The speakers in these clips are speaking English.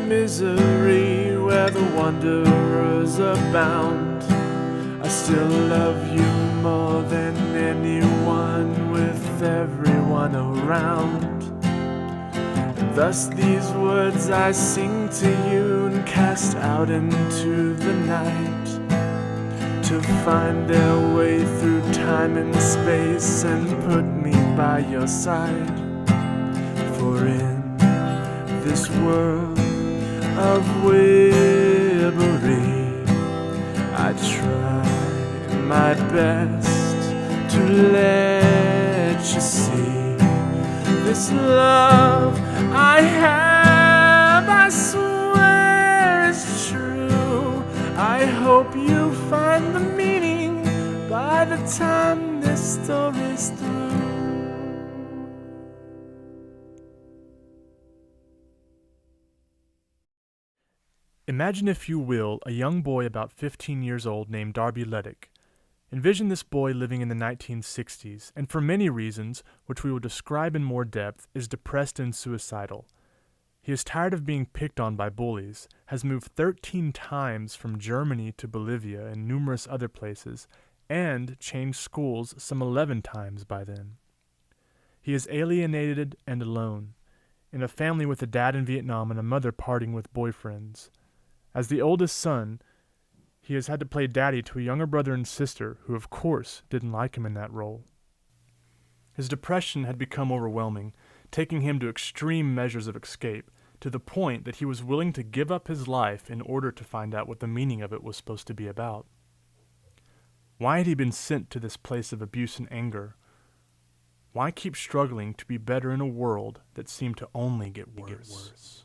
misery where the wanderers abound, I still love you more than anyone, with everyone around. And thus these words I sing to you and cast out into the night, to find their way through time and space and put me by your side. For in this world of Wibblry, I try my best to let you see this love I have, I swear it's true. I hope you find the meaning by the time this story's through. Imagine, if you will, a young boy about 15 years old named Darby Lettick. Envision this boy living in the 1960s, and for many reasons, which we will describe in more depth, is depressed and suicidal. He is tired of being picked on by bullies, has moved 13 times from Germany to Bolivia and numerous other places, and changed schools some 11 times by then. He is alienated and alone, in a family with a dad in Vietnam and a mother partying with boyfriends. As the oldest son, he has had to play daddy to a younger brother and sister who, of course, didn't like him in that role. His depression had become overwhelming, taking him to extreme measures of escape, to the point that he was willing to give up his life in order to find out what the meaning of it was supposed to be about. Why had he been sent to this place of abuse and anger? Why keep struggling to be better in a world that seemed to only get worse?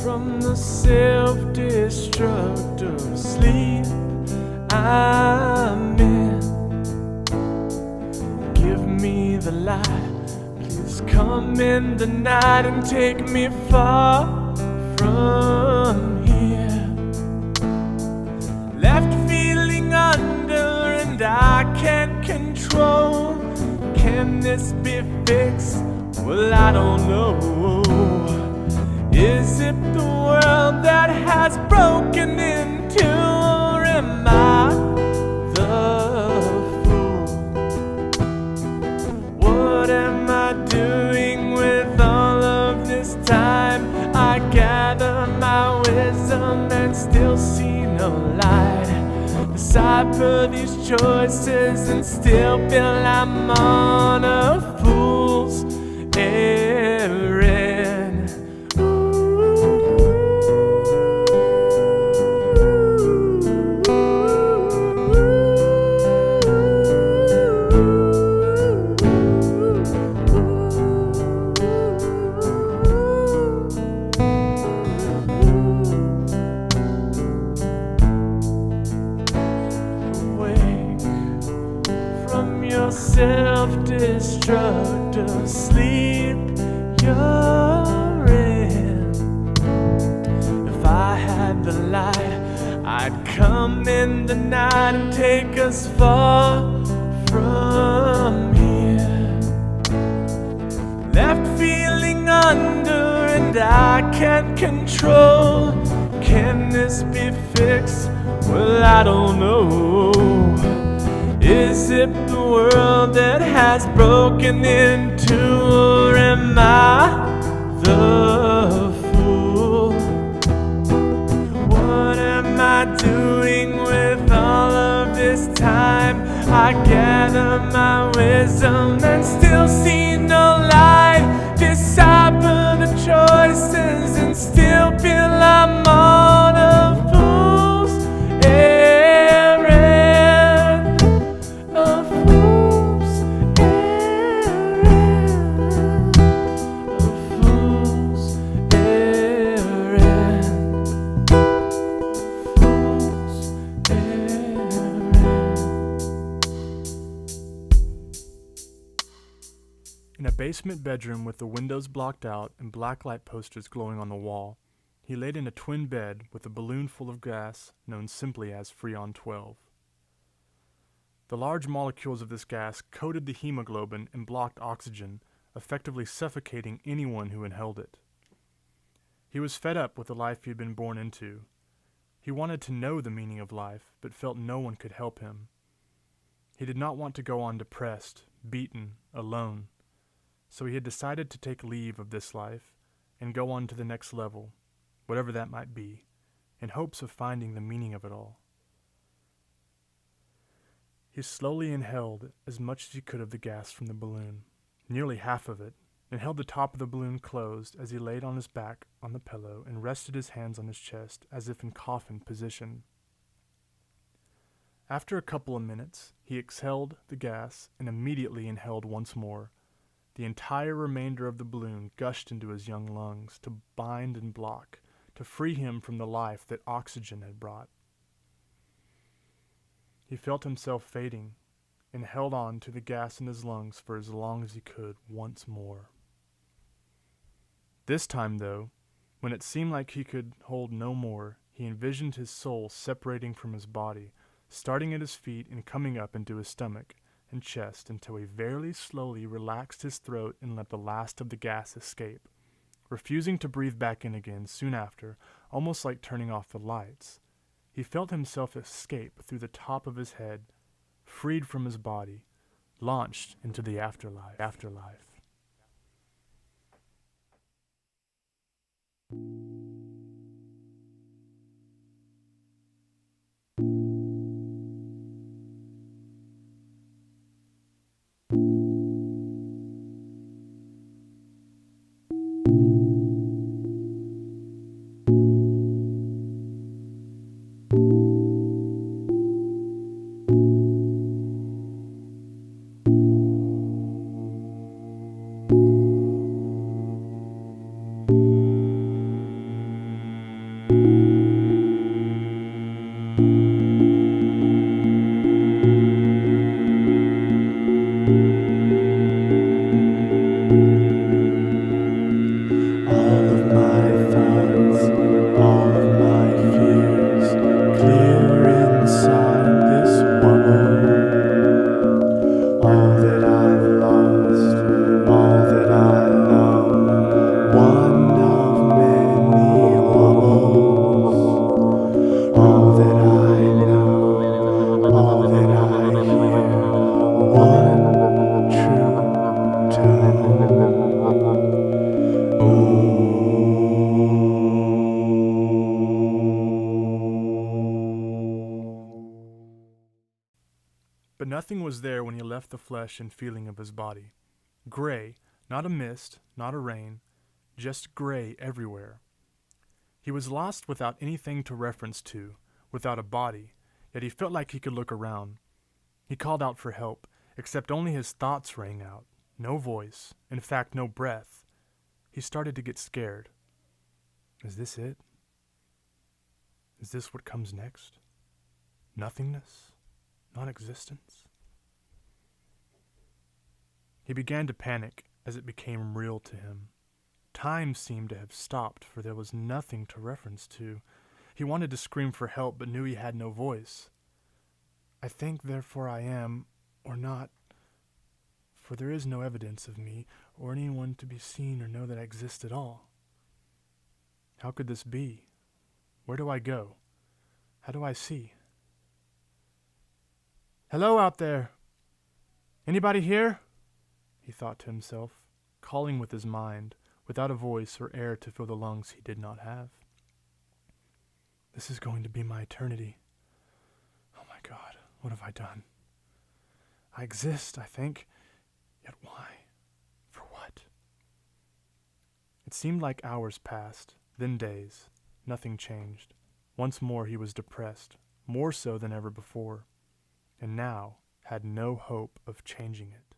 From the self-destructive sleep I'm in, give me the light, please come in the night and take me far from here. Left feeling under and I can't control. Can this be fixed? Well, I don't know. Is it the world that has broken into, or am I the fool? What am I doing with all of this time? I gather my wisdom and still see no light. Decipher these choices and still feel I'm on a fool's errand. Self-destructive sleep you're in. If I had the light, I'd come in the night and take us far from here. Left feeling under and I can't control. Can this be fixed? Well, I don't know. Is it the world that has broken into, or am I the fool? What am I doing with all of this time? I gather my wisdom and still see no light. Decipher the choices and still feel I'm on a fool's errand. basement bedroom with the windows blocked out and blacklight posters glowing on the wall, he laid in a twin bed with a balloon full of gas known simply as Freon 12. The large molecules of this gas coated the hemoglobin and blocked oxygen, effectively suffocating anyone who inhaled it. He was fed up with the life he had been born into. He wanted to know the meaning of life, but felt no one could help him. He did not want to go on depressed, beaten, alone, so he had decided to take leave of this life and go on to the next level, whatever that might be, in hopes of finding the meaning of it all. He slowly inhaled as much as he could of the gas from the balloon, nearly half of it, and held the top of the balloon closed as he laid on his back on the pillow and rested his hands on his chest as if in coffin position. After a couple of minutes, he exhaled the gas and immediately inhaled once more. The entire remainder of the balloon gushed into his young lungs to bind and block, to free him from the life that oxygen had brought. He felt himself fading and held on to the gas in his lungs for as long as he could once more. This time, though, when it seemed like he could hold no more, he envisioned his soul separating from his body, starting at his feet and coming up into his stomach and chest until he very slowly relaxed his throat and let the last of the gas escape, refusing to breathe back in again soon after, almost like turning off the lights. He felt himself escape through the top of his head, freed from his body, launched into the afterlife. But nothing was there when he left the flesh and feeling of his body. Gray, not a mist, not a rain, just gray everywhere. He was lost without anything to reference to, without a body, yet he felt like he could look around. He called out for help, except only his thoughts rang out, no voice, in fact no breath. He started to get scared. Is this it? Is this what comes next? Nothingness? Non-existence? He began to panic as it became real to him. Time seemed to have stopped, for there was nothing to reference to. He wanted to scream for help, but knew he had no voice. I think, therefore I am, or not, for there is no evidence of me, or anyone to be seen or know that I exist at all. How could this be? Where do I go? How do I see? Hello out there! Anybody here? He thought to himself, calling with his mind, without a voice or air to fill the lungs he did not have. This is going to be my eternity. Oh my God, what have I done? I exist, I think, yet why? For what? It seemed like hours passed, then days. Nothing changed. Once more he was depressed, more so than ever before, and now had no hope of changing it.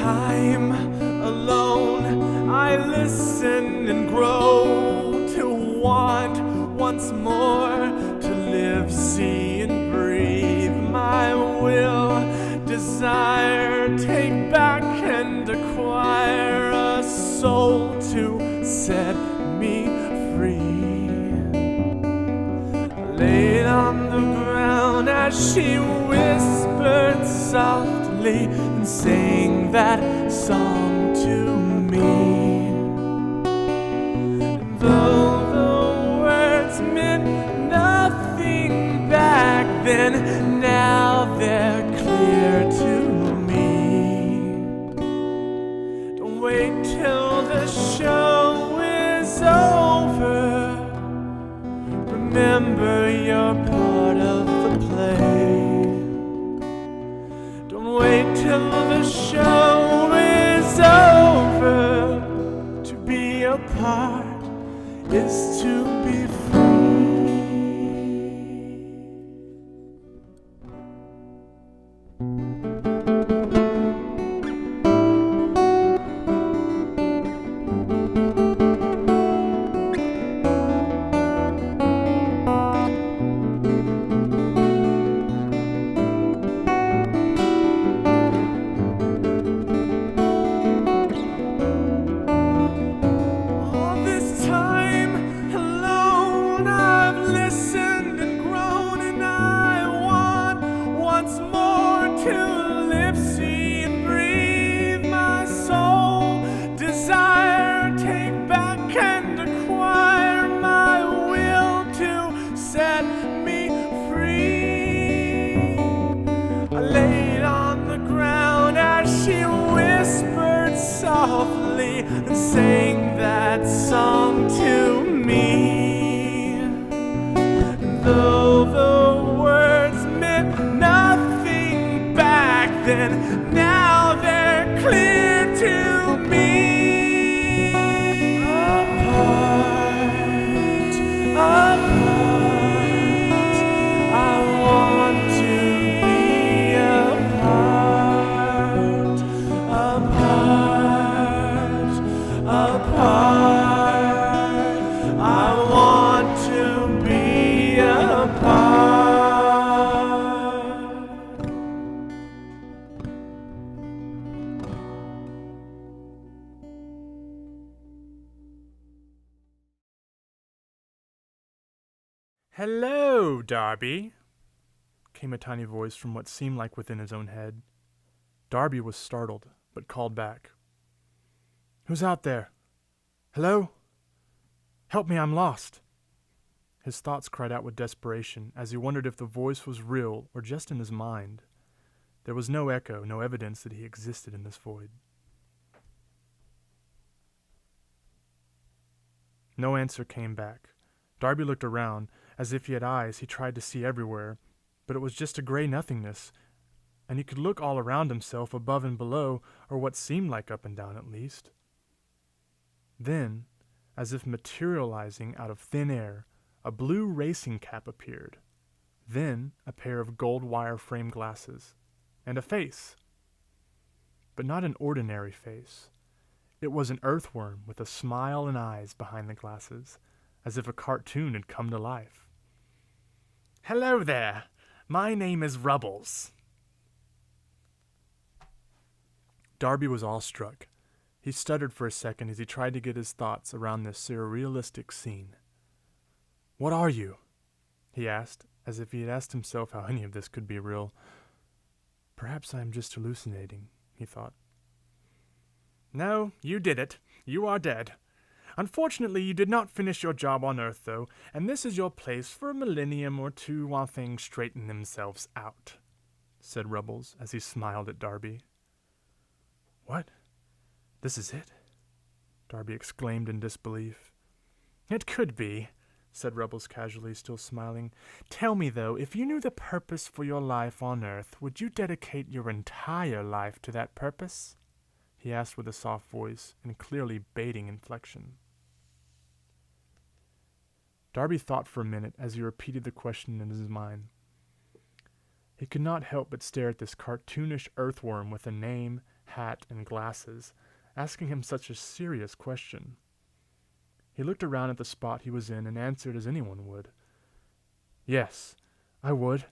time alone, I listen and grow to want once more to live, see, and breathe. My will, desire, take back and acquire a soul to set me free. Laid on the ground as she whispered softly and sang that song to me. Though the words meant nothing back then, now they're clear to me. Don't wait till the show is over. Remember you're part of the play. Don't wait till the show is over. To be a part is to be free. And sang that song to me. Though the words meant nothing back then, now they're clear to me. Apart, I want to be apart. I want to be apart. "Hello, Darby," came a tiny voice from what seemed like within his own head. Darby was startled, but called back. "Who's out there? Hello? Help me, I'm lost." His thoughts cried out with desperation as he wondered if the voice was real or just in his mind. There was no echo, no evidence that he existed in this void. No answer came back. Darby looked around. As if he had eyes, he tried to see everywhere, but it was just a gray nothingness, and he could look all around himself, above and below, or what seemed like up and down at least. Then, as if materializing out of thin air, a blue racing cap appeared. Then a pair of gold wire frame glasses, and a face. But not an ordinary face. It was an earthworm with a smile and eyes behind the glasses, as if a cartoon had come to life. "Hello there. My name is Rubbles." Darby was awestruck. He stuttered for a second as he tried to get his thoughts around this surrealistic scene. "What are you?" he asked, as if he had asked himself how any of this could be real. "Perhaps I am just hallucinating," he thought. "No, you did it. You are dead. Unfortunately, you did not finish your job on Earth, though, and this is your place for a millennium or two while things straighten themselves out," said Rubbles as he smiled at Darby. "What? This is it?" Darby exclaimed in disbelief. "It could be," said Rubbles casually, still smiling. "Tell me, though, if you knew the purpose for your life on Earth, would you dedicate your entire life to that purpose?" he asked with a soft voice and clearly baiting inflection. Darby thought for a minute as he repeated the question in his mind. He could not help but stare at this cartoonish earthworm with a name hat, and glasses, asking him such a serious question. He looked around at the spot he was in and answered as anyone would. "Yes, I would,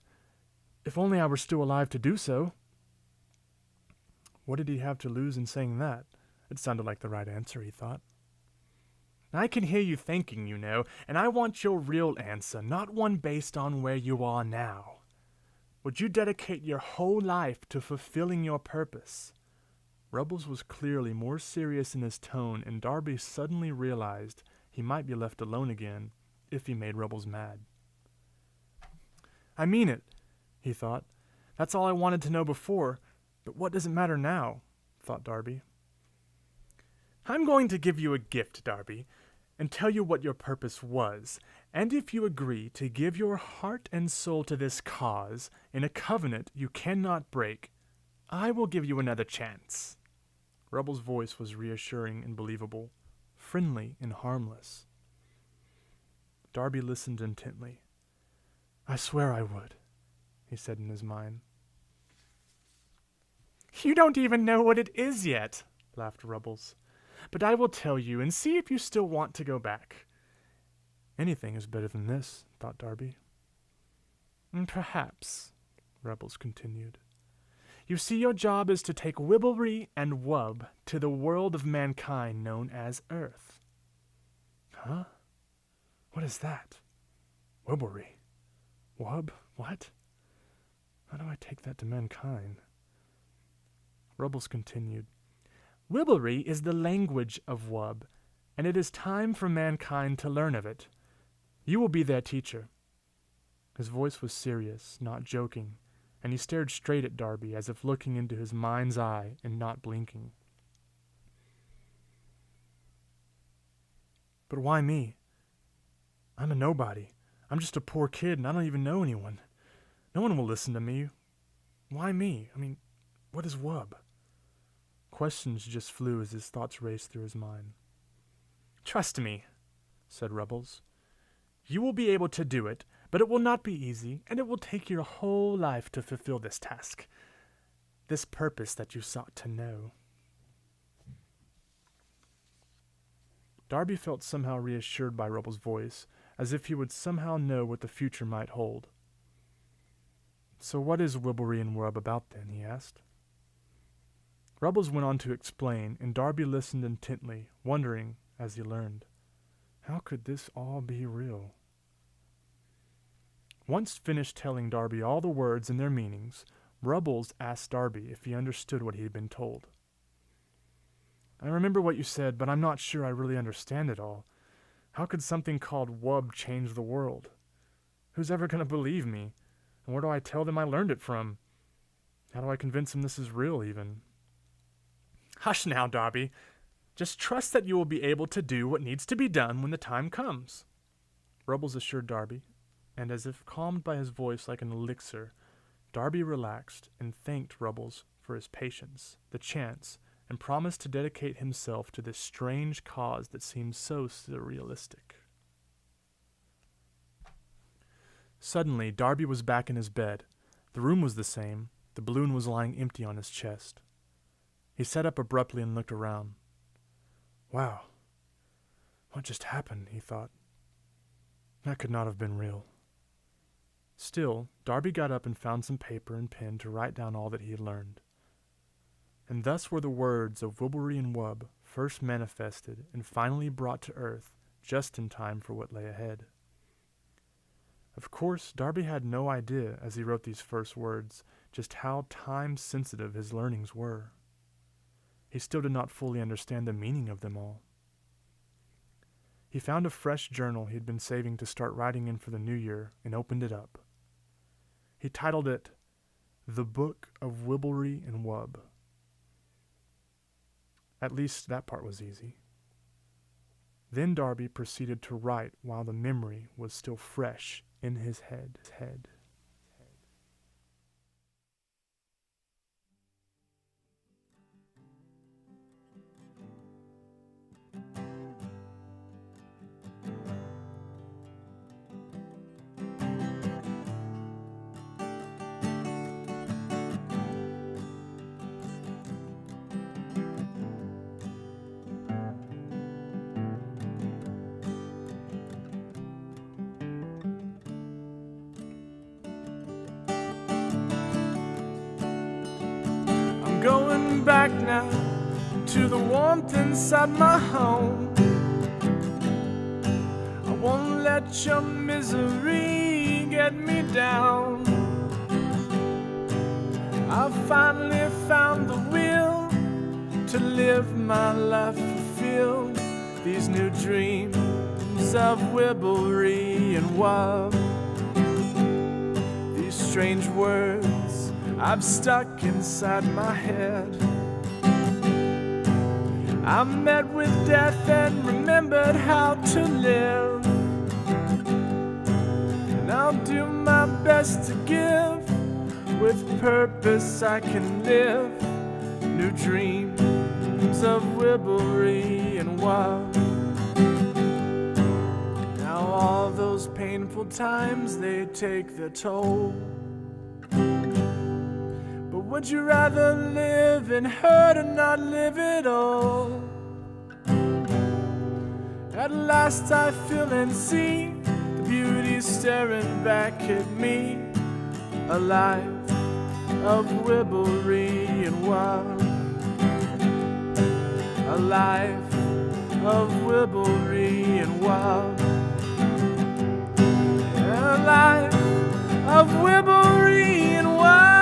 if only I were still alive to do so." What did he have to lose in saying that? It sounded like the right answer, he thought. "I can hear you thinking, you know, and I want your real answer, not one based on where you are now. Would you dedicate your whole life to fulfilling your purpose?" Rubbles was clearly more serious in his tone, and Darby suddenly realized he might be left alone again if he made Rubbles mad. "I mean it," he thought. "That's all I wanted to know before, but what does it matter now?" thought Darby. "I'm going to give you a gift, Darby, and tell you what your purpose was, and if you agree to give your heart and soul to this cause in a covenant you cannot break, I will give you another chance." Rubbles' voice was reassuring and believable, friendly and harmless. Darby listened intently. "I swear I would," he said in his mind. "You don't even know what it is yet," laughed Rubbles. "But I will tell you and see if you still want to go back." "Anything is better than this," thought Darby. "Perhaps," Rubbles continued. "You see, your job is to take Wibblry and WUB to the world of mankind known as Earth." "Huh? What is that? Wibblry? WUB? What? How do I take that to mankind?" Rubbles continued. "Wibblry is the language of WUB, and it is time for mankind to learn of it. You will be their teacher." His voice was serious, not joking, and he stared straight at Darby as if looking into his mind's eye and not blinking. "But why me? I'm a nobody. I'm just a poor kid and I don't even know anyone. No one will listen to me. Why me? I mean, what is WUB?" Questions just flew as his thoughts raced through his mind. "Trust me," said Rubbles. "You will be able to do it, but it will not be easy, and it will take your whole life to fulfill this task, this purpose that you sought to know." Darby felt somehow reassured by Rubbles' voice, as if he would somehow know what the future might hold. "So what is Wibblry and WUB about then?" he asked. Rubbles went on to explain, and Darby listened intently, wondering, as he learned, how could this all be real? Once finished telling Darby all the words and their meanings, Rubbles asked Darby if he understood what he had been told. "I remember what you said, but I'm not sure I really understand it all. How could something called WUB change the world? Who's ever going to believe me? And where do I tell them I learned it from? How do I convince them this is real, even?" "Hush now, Darby. Just trust that you will be able to do what needs to be done when the time comes," Rubbles assured Darby, and as if calmed by his voice like an elixir, Darby relaxed and thanked Rubbles for his patience, the chance, and promised to dedicate himself to this strange cause that seemed so surrealistic. Suddenly, Darby was back in his bed. The room was the same. The balloon was lying empty on his chest. He sat up abruptly and looked around. Wow. What just happened, he thought. That could not have been real. Still, Darby got up and found some paper and pen to write down all that he had learned. And thus were the words of Wibblry and WUB first manifested and finally brought to earth just in time for what lay ahead. Of course, Darby had no idea as he wrote these first words just how time-sensitive his learnings were. He still did not fully understand the meaning of them all. He found a fresh journal he had been saving to start writing in for the new year and opened it up. He titled it, The Book of Wibblry and WUB. At least that part was easy. Then Darby proceeded to write while the memory was still fresh in his head. back now to the warmth inside my home. I won't let your misery get me down. I finally found the will to live my life fulfilled. These new dreams of Wibblry and WUB, these strange words I've stuck inside my head. I met with death and remembered how to live, and I'll do my best to give. With purpose I can live new dreams of Wibblry and WUB. Now all those painful times, they take their toll. But would you rather live in hurt or not live at all? At last I feel and see the beauty staring back at me, a life of Wibblry and WUB, a life of Wibblry and WUB, a life of Wibblry and WUB.